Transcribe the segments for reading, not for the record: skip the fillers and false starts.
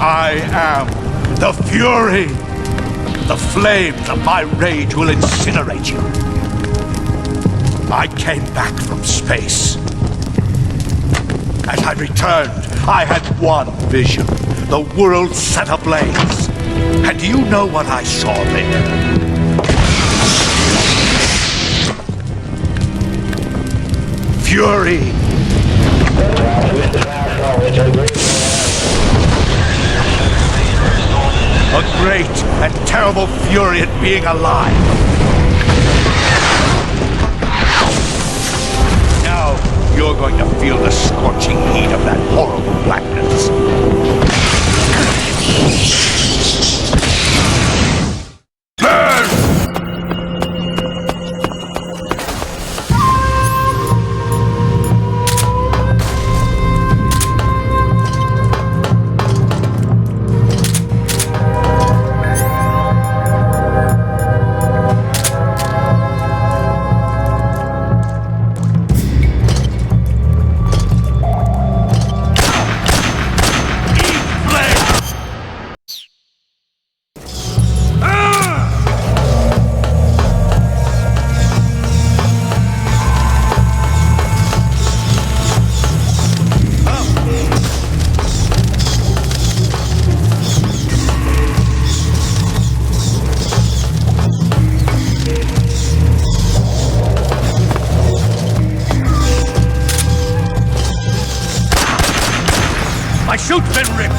I am the Fury! The flames of my rage will incinerate you. I came back from space. As I returned, I had one vision. The world set ablaze. And do you know what I saw there? Fury! A great and terrible fury at being alive. Now you're going to feel the scorching heat of that horrible blackness. My suit's been ripped!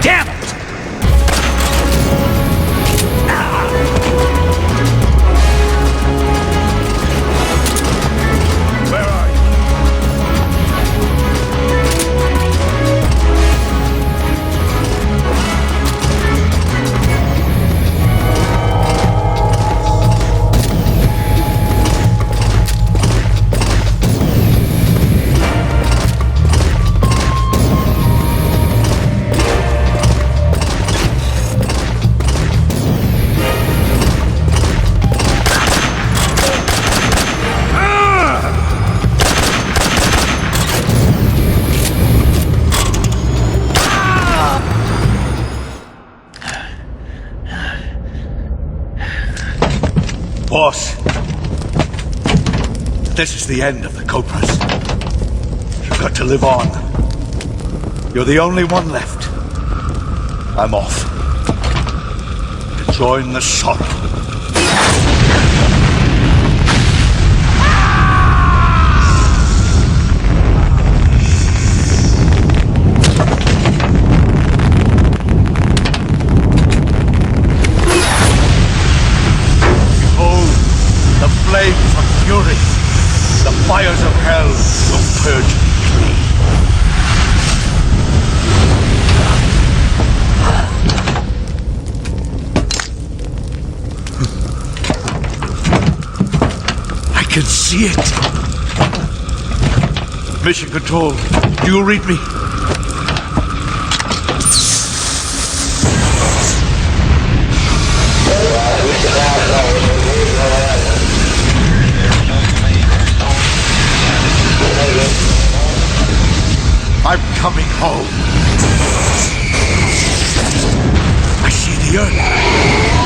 Damn it! Where are you? Boss, this is the end of the Cobras. You've got to live on. You're the only one left. I'm off to join the sorrow. Flames of fury, the fires of hell will purge me. I can see it. Mission Control, do you read me? coming home. I see the earth.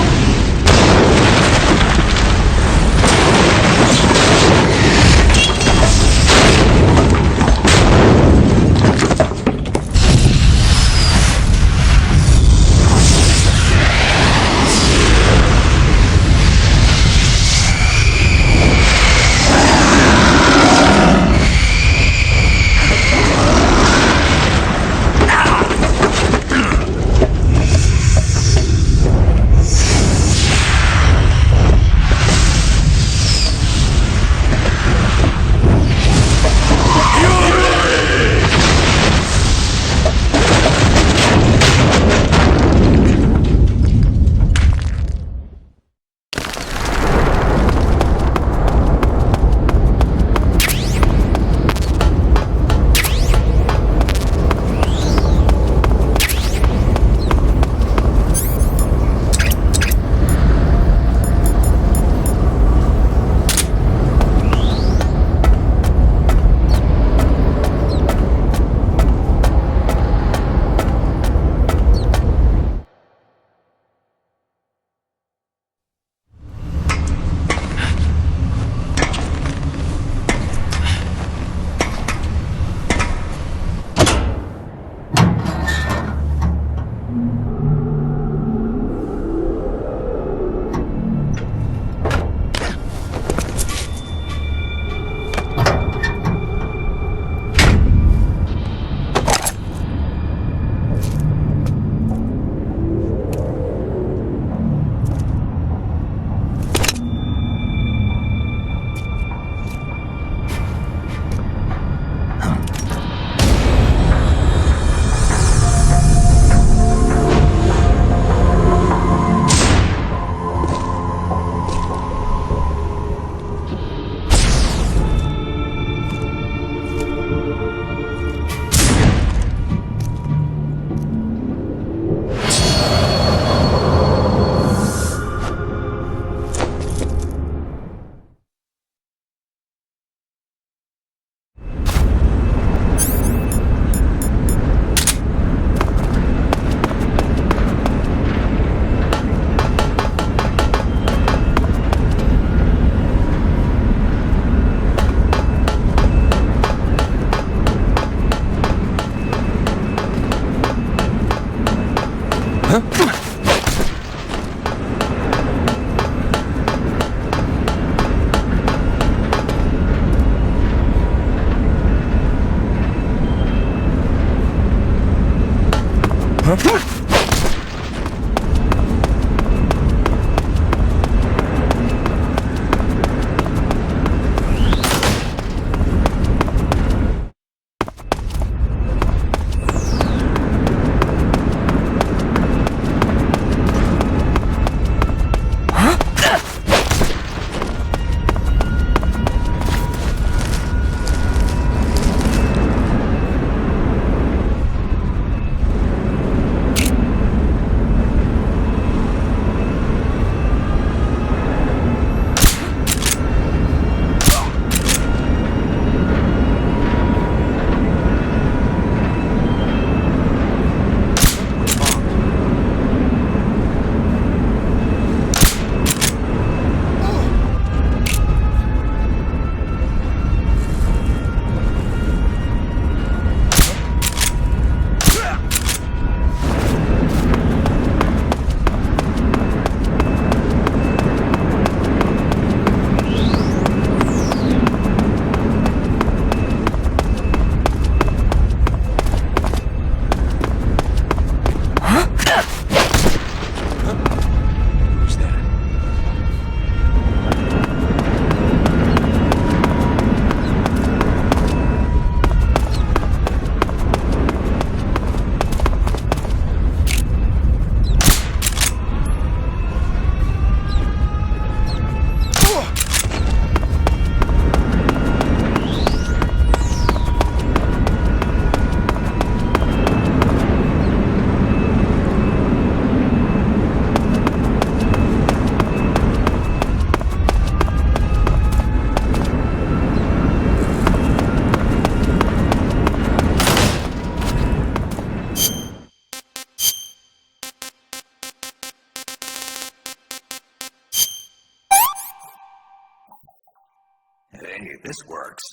Hey, this works.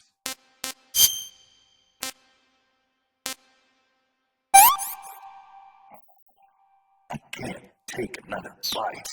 I can't take another bite.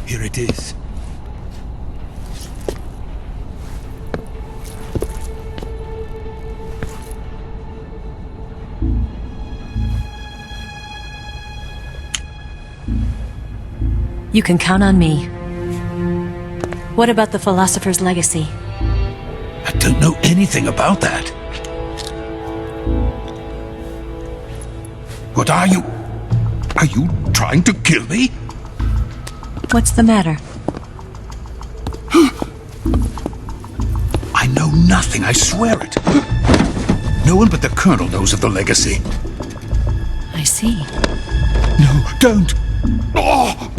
Here it is. You can count on me. What about the philosopher's legacy? I don't know anything about that. What are you? Are you trying to kill me? What's the matter? I know nothing, I swear it. No one but the Colonel knows of the legacy. I see. No, don't! Oh!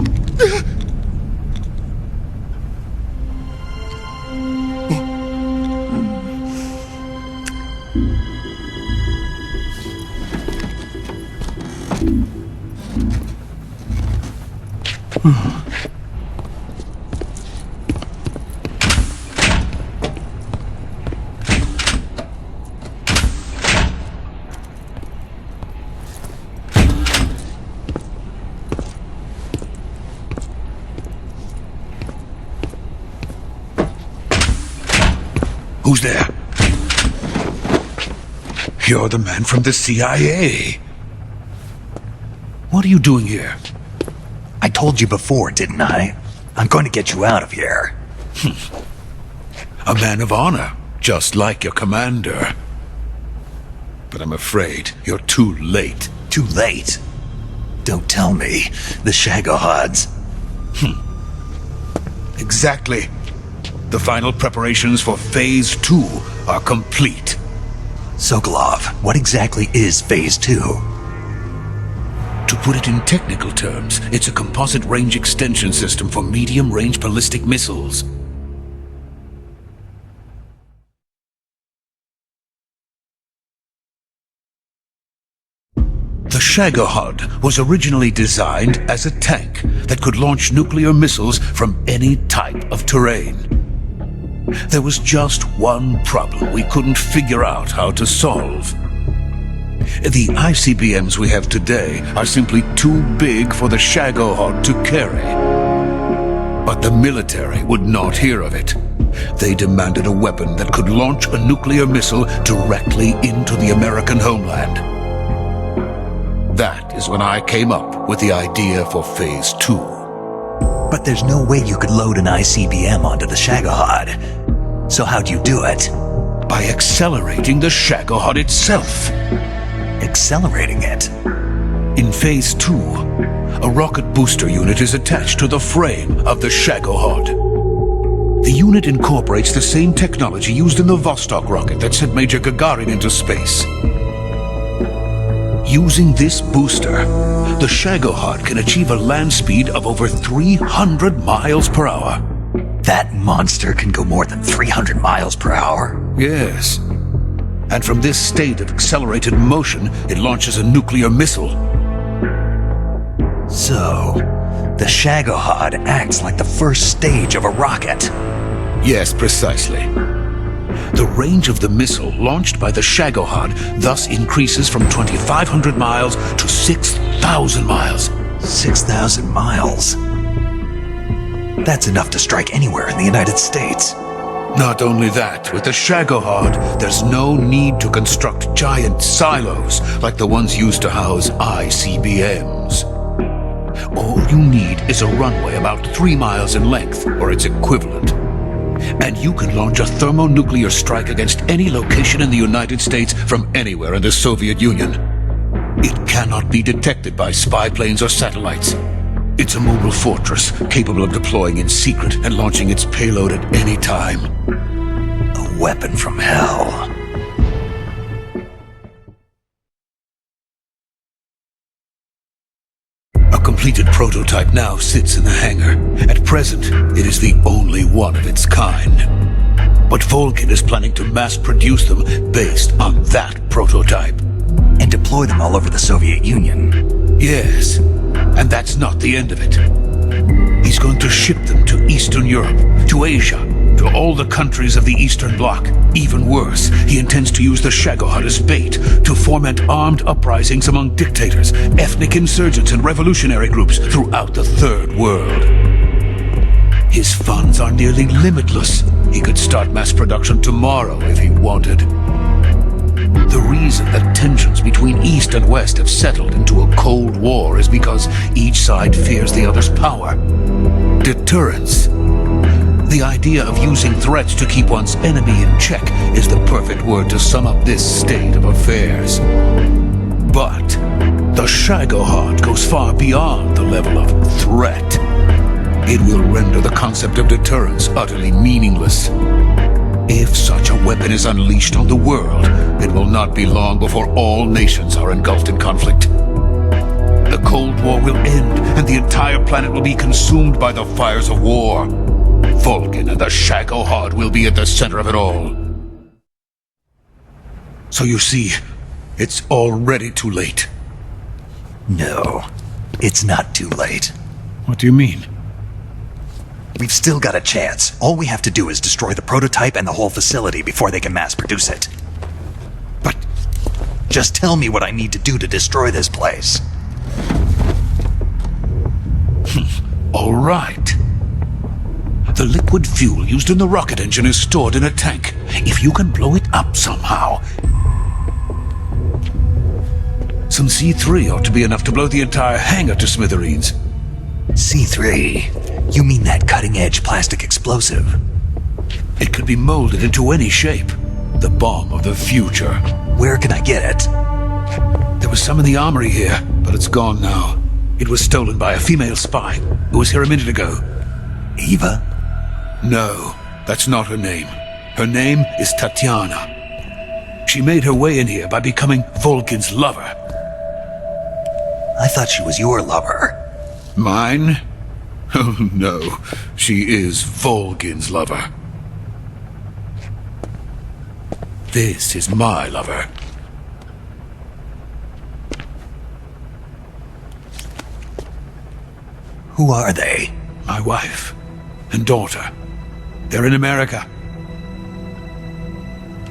Who's there? You're the man from the CIA. What are you doing here? I told you before, didn't I? I'm going to get you out of here. A man of honor, just like your commander. But I'm afraid you're too late. Too late? Don't tell me. The Shagohods. Exactly. The final preparations for Phase 2 are complete. Socolov, what exactly is Phase 2? To put it in technical terms, it's a composite range extension system for medium-range ballistic missiles. The Shagohod was originally designed as a tank that could launch nuclear missiles from any type of terrain. There was just one problem we couldn't figure out how to solve. The ICBMs we have today are simply too big for the Shagohod to carry. But the military would not hear of it. They demanded a weapon that could launch a nuclear missile directly into the American homeland. That is when I came up with the idea for Phase 2. But there's no way you could load an ICBM onto the Shagohod. So how'd you do it? By accelerating the Shagohod itself. Accelerating it? In Phase 2, a rocket booster unit is attached to the frame of the Shagohod. The unit incorporates the same technology used in the Vostok rocket that sent Major Gagarin into space. Using this booster, the Shagohod can achieve a land speed of over 300 miles per hour. That monster can go more than 300 miles per hour? Yes. And from this state of accelerated motion, it launches a nuclear missile. So, the Shagohod acts like the first stage of a rocket. Yes, precisely. The range of the missile launched by the Shagohod thus increases from 2,500 miles to 6,000 miles. 6,000 miles? That's enough to strike anywhere in the United States. Not only that, with the Shagohod, there's no need to construct giant silos like the ones used to house ICBMs. All you need is a runway about 3 miles in length, or its equivalent. And you can launch a thermonuclear strike against any location in the United States from anywhere in the Soviet Union. It cannot be detected by spy planes or satellites. It's a mobile fortress, capable of deploying in secret and launching its payload at any time. A weapon from hell. A completed prototype now sits in the hangar. At present, it is the only one of its kind. But Volgin is planning to mass-produce them based on that prototype. And deploy them all over the Soviet Union. Yes, and that's not the end of it. He's going to ship them to Eastern Europe, to Asia, to all the countries of the Eastern Bloc. Even worse, he intends to use the Shagohod as bait to foment armed uprisings among dictators, ethnic insurgents, and revolutionary groups throughout the Third World. His funds are nearly limitless. He could start mass production tomorrow if he wanted. The reason that tensions between East and West have settled into a Cold War is because each side fears the other's power. Deterrence. The idea of using threats to keep one's enemy in check is the perfect word to sum up this state of affairs. But the Shagohod goes far beyond the level of threat. It will render the concept of deterrence utterly meaningless. If such a weapon is unleashed on the world, it will not be long before all nations are engulfed in conflict. The Cold War will end, and the entire planet will be consumed by the fires of war. Vulcan and the Shagohod will be at the center of it all. So you see, it's already too late. No, it's not too late. What do you mean? We've still got a chance. All we have to do is destroy the prototype and the whole facility before they can mass produce it. But just tell me what I need to do to destroy this place. All right. The liquid fuel used in the rocket engine is stored in a tank. If you can blow it up somehow... Some C3 ought to be enough to blow the entire hangar to smithereens. C3? You mean that cutting-edge plastic explosive? It could be molded into any shape. The bomb of the future. Where can I get it? There was some in the armory here, but it's gone now. It was stolen by a female spy who was here a minute ago. Eva? No, that's not her name. Her name is Tatiana. She made her way in here by becoming Vulcan's lover. I thought she was your lover. Mine? Oh no, she is Vulcan's lover. This is my lover. Who are they? My wife and daughter. They're in America.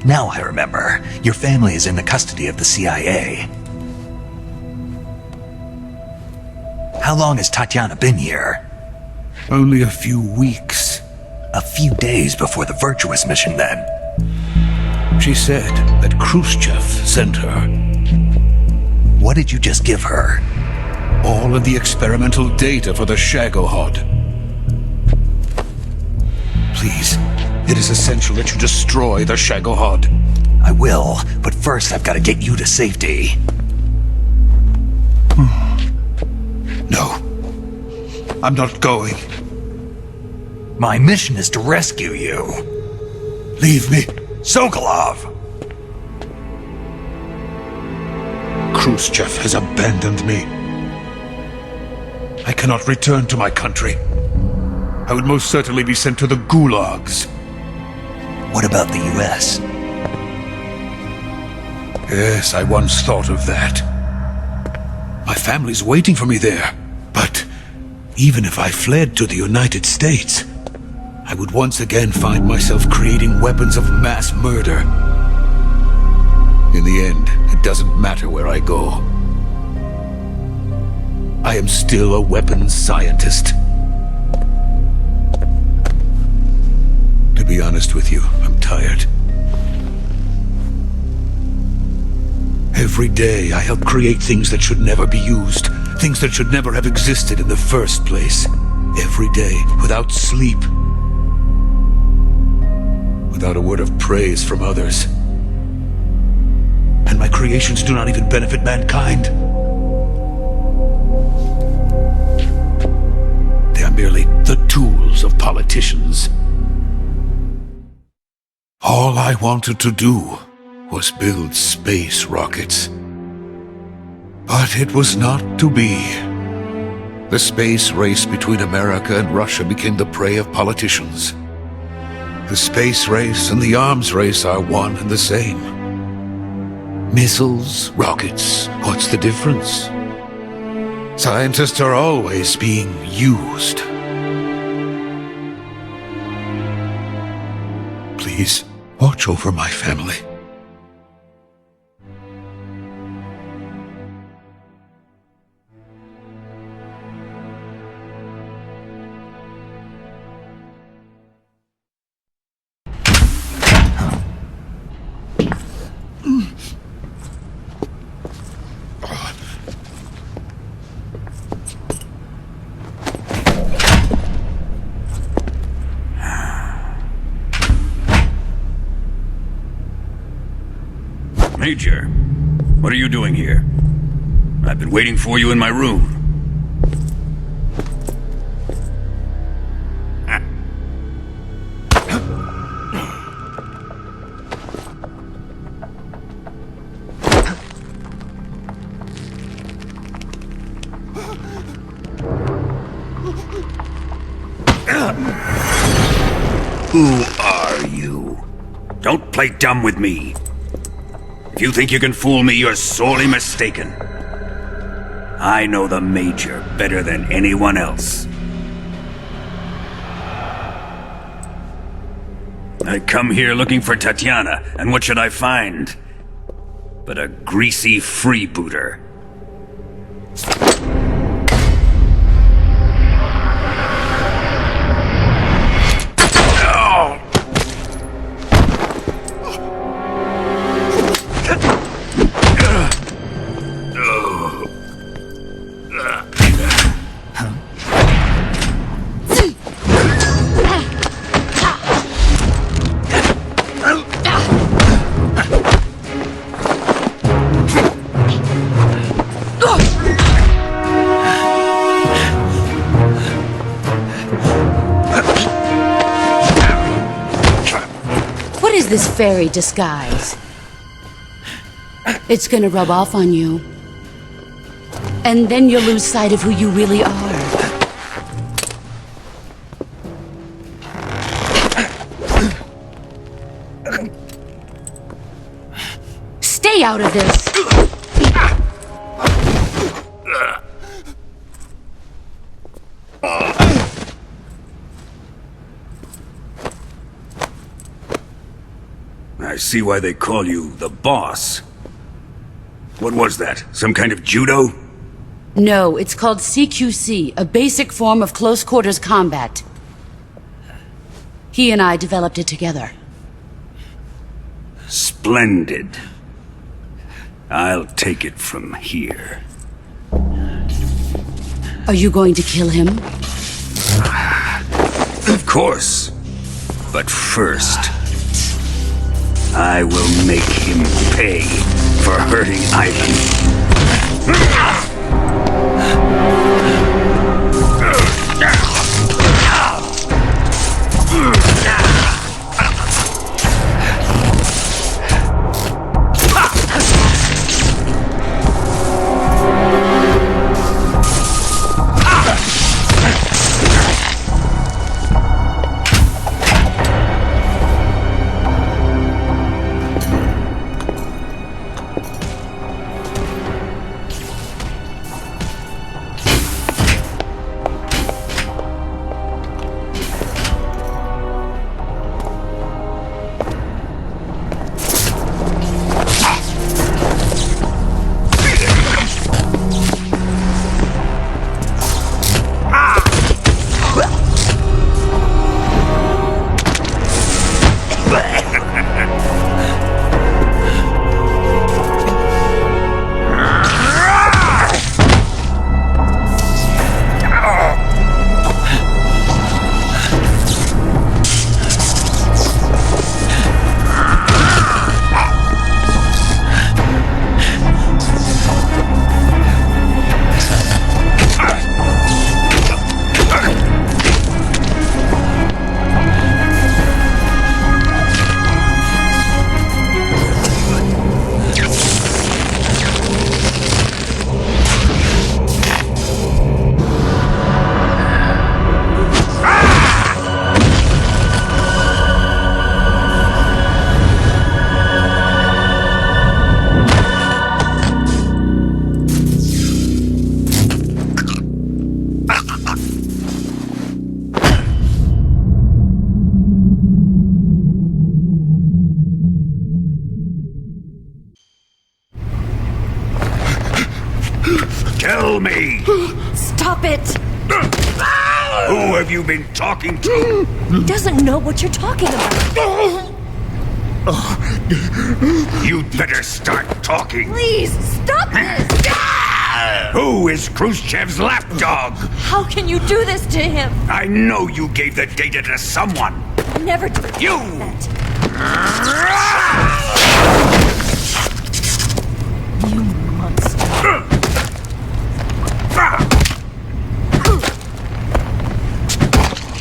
Now I remember. Your family is in the custody of the CIA. How long has Tatiana been here? Only a few weeks. A few days before the Virtuous mission, then. She said that Khrushchev sent her. What did you just give her? All of the experimental data for the Shagohod. Please, it is essential that you destroy the Shagohod. I will, but first I've got to get you to safety. No, I'm not going. My mission is to rescue you. Leave me. Socolov! Khrushchev has abandoned me. I cannot return to my country. I would most certainly be sent to the gulags. What about the US? Yes, I once thought of that. My family's waiting for me there. But even if I fled to the United States, I would once again find myself creating weapons of mass murder. In the end, it doesn't matter where I go. I am still a weapons scientist. To be honest with you, I'm tired. Every day I help create things that should never be used, things that should never have existed in the first place. Every day, without sleep. Without a word of praise from others. And my creations do not even benefit mankind. They are merely the tools of politicians. All I wanted to do was build space rockets. But it was not to be. The space race between America and Russia became the prey of politicians. The space race and the arms race are one and the same. Missiles, rockets, what's the difference? Scientists are always being used. Please, watch over my family. Major, what are you doing here? I've been waiting for you in my room. Who are you? Don't play dumb with me. If you think you can fool me, you're sorely mistaken. I know the Major better than anyone else. I come here looking for Tatiana, and what should I find? But a greasy freebooter. This fairy disguise. It's gonna rub off on you. And then you'll lose sight of who you really are. Stay out of this! I see why they call you the boss. What was that? Some kind of judo? No, it's called CQC, a basic form of close quarters combat. He and I developed it together. Splendid. I'll take it from here. Are you going to kill him? Of course. But first, I will make him pay for hurting Ivan. Tell me! Stop it! Who have you been talking to? He doesn't know what you're talking about. You'd better start talking. Please, stop this! Who is Khrushchev's lapdog? How can you do this to him? I know you gave the data to someone. Never do You! that.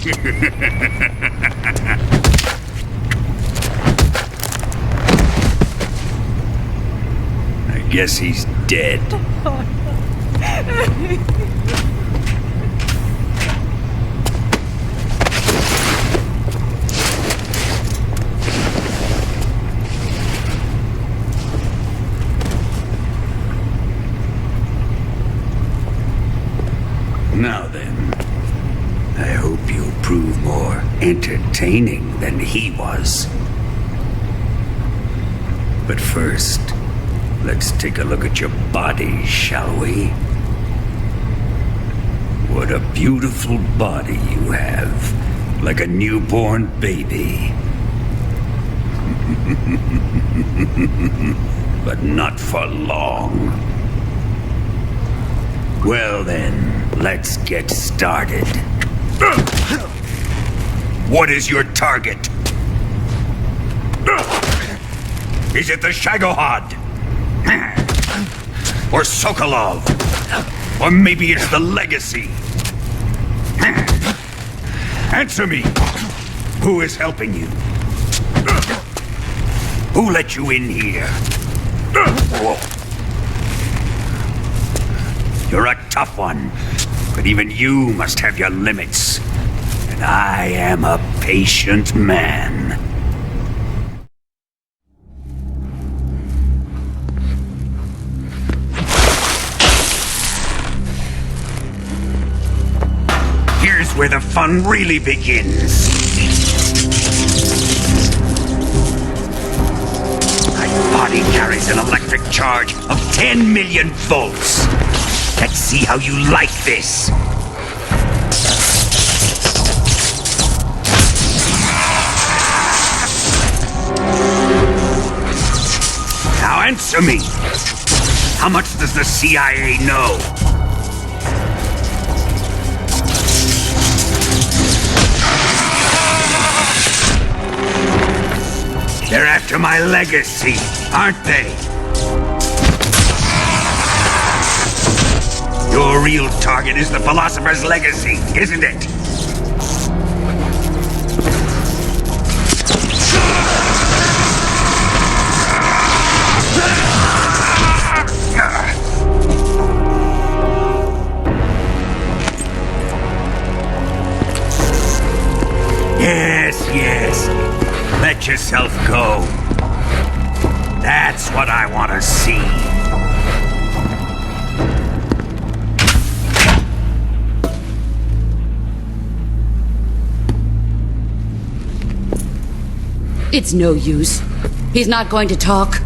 I guess he's dead. Now then, I hope you'll prove more entertaining than he was. But first, let's take a look at your body, shall we? What a beautiful body you have, like a newborn baby. But not for long. Well then, let's get started. What is your target? Is it the Shagohod? Or Socolov? Or maybe it's the Legacy? Answer me! Who is helping you? Who let you in here? You're a tough one, but even you must have your limits. And I am a patient man. Here's where the fun really begins. My body carries an electric charge of 10 million volts. Let's see how you like this. Now answer me. How much does the CIA know? They're after my legacy, aren't they? Your real target is the Philosopher's Legacy, isn't it? Yes. Let yourself go. That's what I want to see. It's no use. He's not going to talk.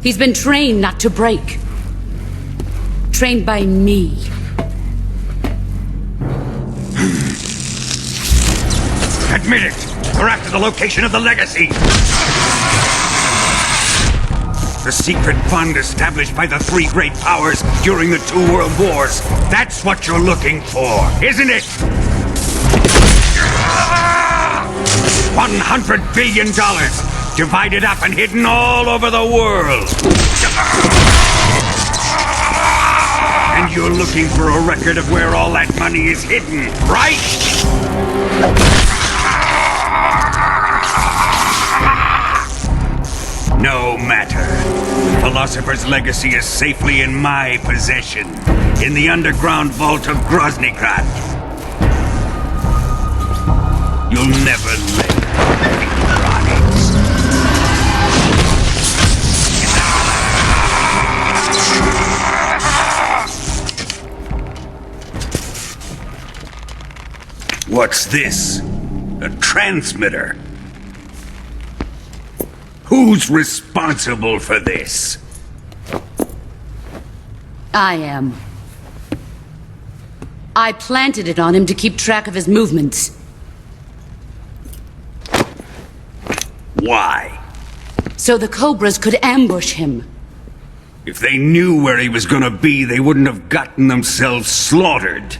He's been trained not to break. Trained by me. Admit it! We're after the location of the Legacy! The secret fund established by the three great powers during the 2 world wars. That's what you're looking for, isn't it? $100 billion, divided up and hidden all over the world. And you're looking for a record of where all that money is hidden, right? No matter. The Philosopher's Legacy is safely in my possession, in the underground vault of Groznygrad. You'll never live. What's this? A transmitter? Who's responsible for this? I am. I planted it on him to keep track of his movements. Why? So the Cobras could ambush him. If they knew where he was gonna be, they wouldn't have gotten themselves slaughtered.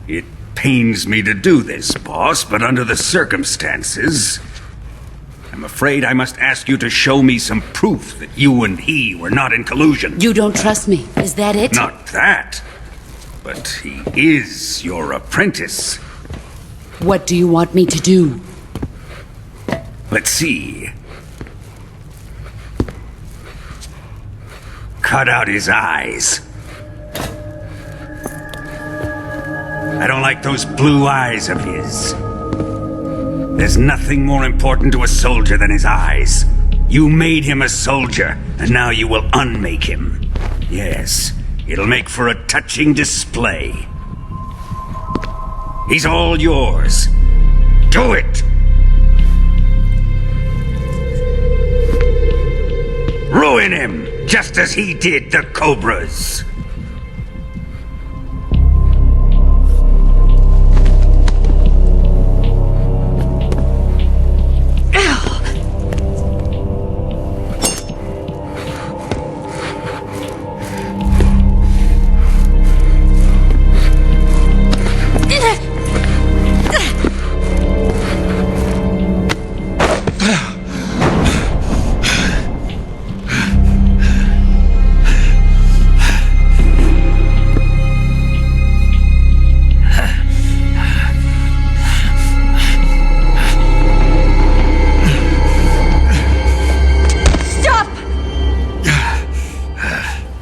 It pains me to do this, boss, but under the circumstances, I'm afraid I must ask you to show me some proof that you and he were not in collusion. You don't trust me, is that it? Not that. but he is your apprentice. What do you want me to do? Let's see. Cut out his eyes. I don't like those blue eyes of his. There's nothing more important to a soldier than his eyes. You made him a soldier, and now you will unmake him. Yes, it'll make for a touching display. He's all yours. Do it! Ruin him, just as he did the Cobras.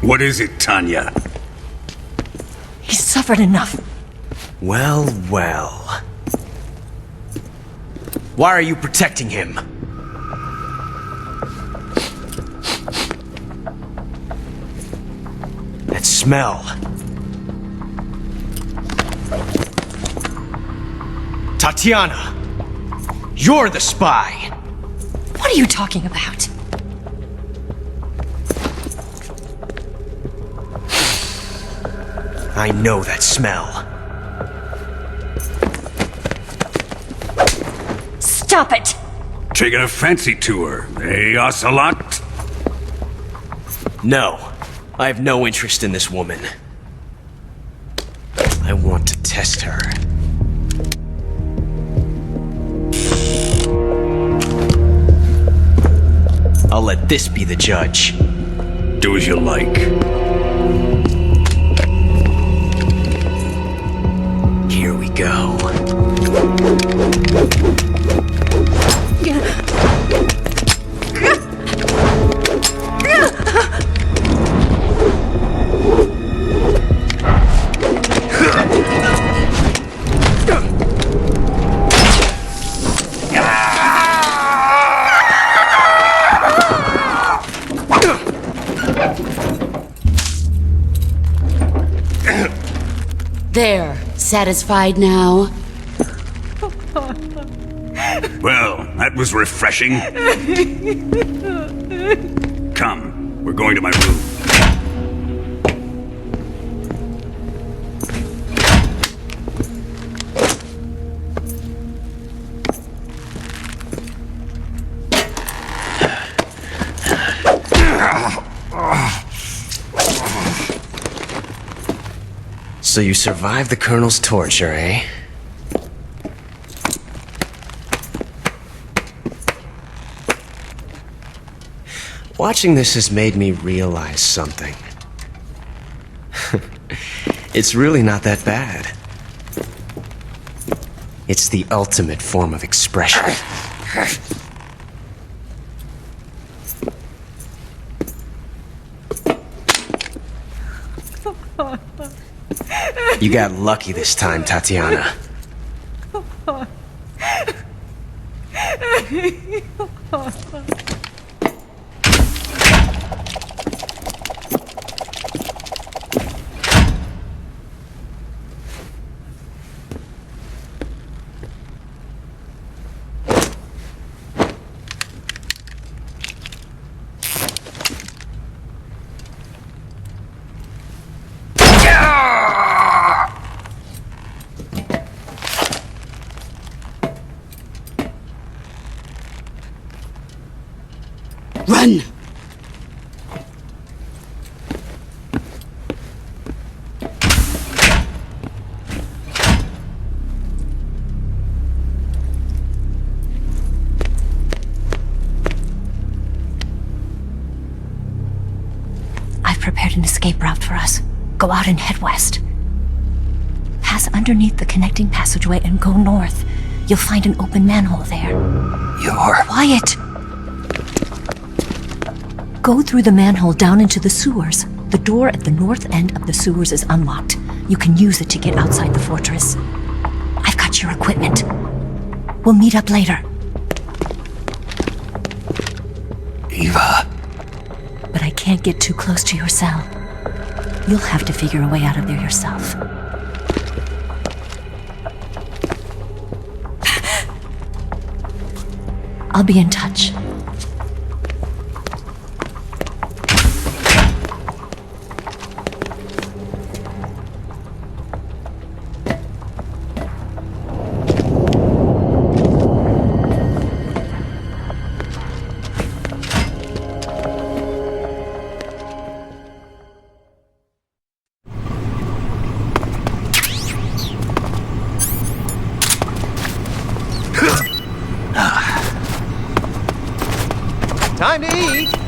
What is it, Tanya? He's suffered enough. Well, well. Why are you protecting him? That smell. Tatiana! You're the spy! What are you talking about? I know that smell. Stop it! Taking a fancy tour, eh, Ocelot? No, I have no interest in this woman. I want to test her. I'll let this be the judge. Do as you like. Here we go. There. Satisfied now? Well, that was refreshing. Come, we're going to my room. So you survived the Colonel's torture, eh? Watching this has made me realize something. It's really not that bad. It's the ultimate form of expression. You got lucky this time, Tatiana. Run! I've prepared an escape route for us. Go out and head west. pass underneath the connecting passageway and go north. You'll find an open manhole there. You're... Quiet! Go through the manhole down into the sewers. The door at the north end of the sewers is unlocked. You can use it to get outside the fortress. I've got your equipment. We'll meet up later. Eva. But I can't get too close to your cell. You'll have to figure a way out of there yourself. I'll be in touch. Time to eat!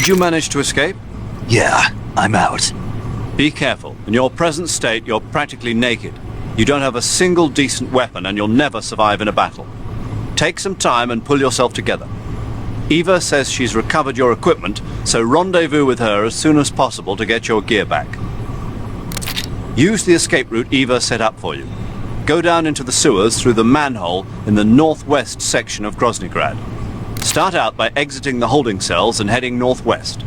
Did you manage to escape? Yeah, I'm out. Be careful. In your present state, you're practically naked. You don't have a single decent weapon, and you'll never survive in a battle. Take some time and pull yourself together. Eva says she's recovered your equipment, so rendezvous with her as soon as possible to get your gear back. Use the escape route Eva set up for you. Go down into the sewers through the manhole in the northwest section of Groznygrad. Start out by exiting the holding cells and heading northwest.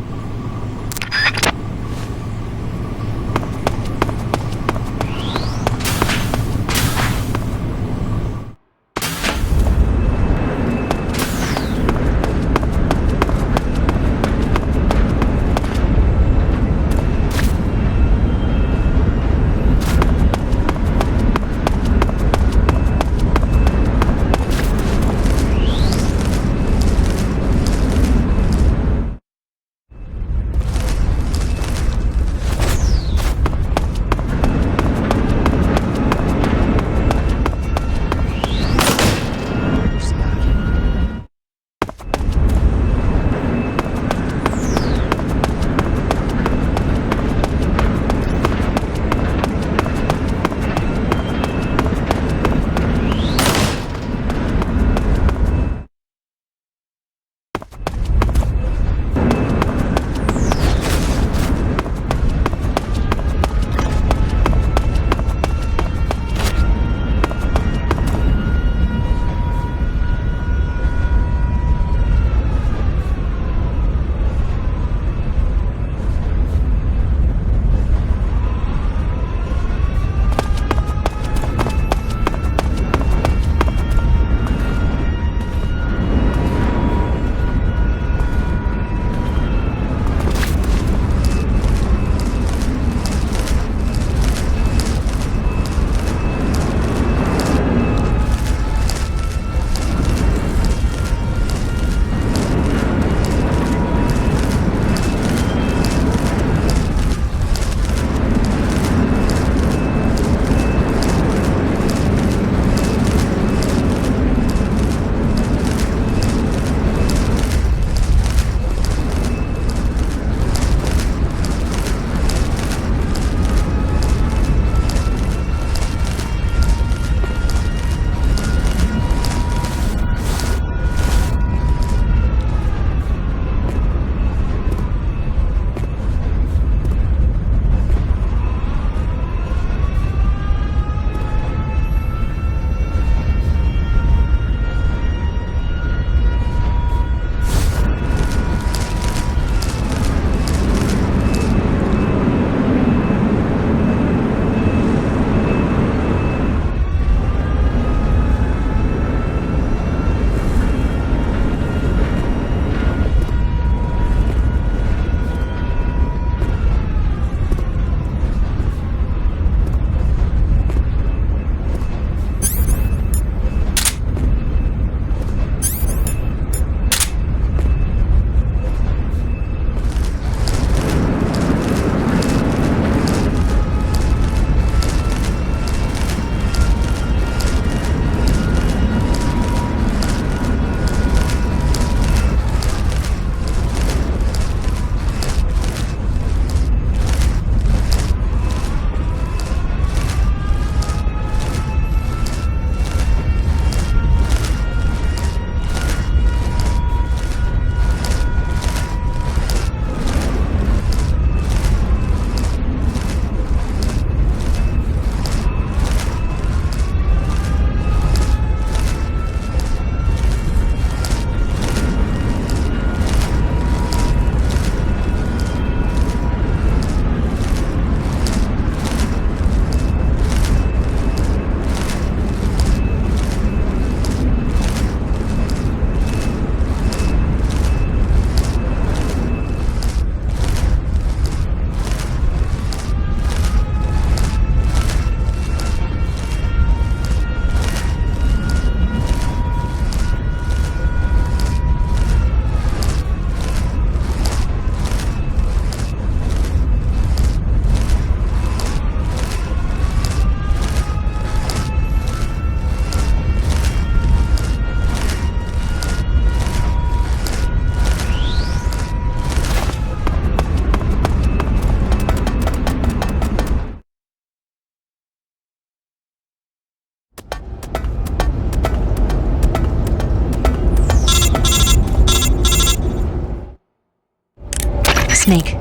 Snake,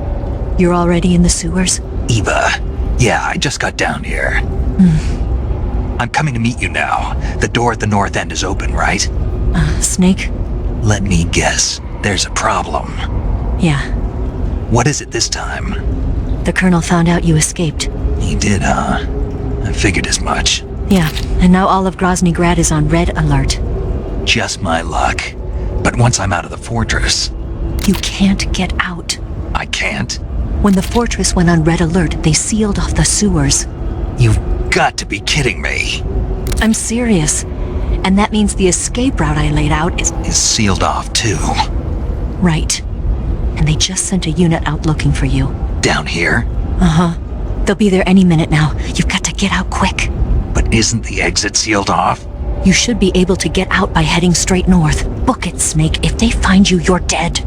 you're already in the sewers? Eva, yeah, I just got down here. I'm coming to meet you now. The door at the north end is open, right? Snake? Let me guess. There's a problem. Yeah. What is it this time? The Colonel found out you escaped. He did, huh? I figured as much. Yeah, and now all of Grozny Grad is on red alert. Just my luck. But once I'm out of the fortress... You can't get out. I can't? When the fortress went on red alert, they sealed off the sewers. You've got to be kidding me. I'm serious. And that means the escape route I laid out is Sealed off, too. right. And they just sent a unit out looking for you. Down here? Uh-huh. They'll be there any minute now. You've got to get out quick. But isn't the exit sealed off? You should be able to get out by heading straight north. Book it, Snake. If they find you, you're dead.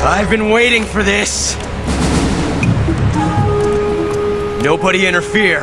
I've been waiting for this. Nobody interfere.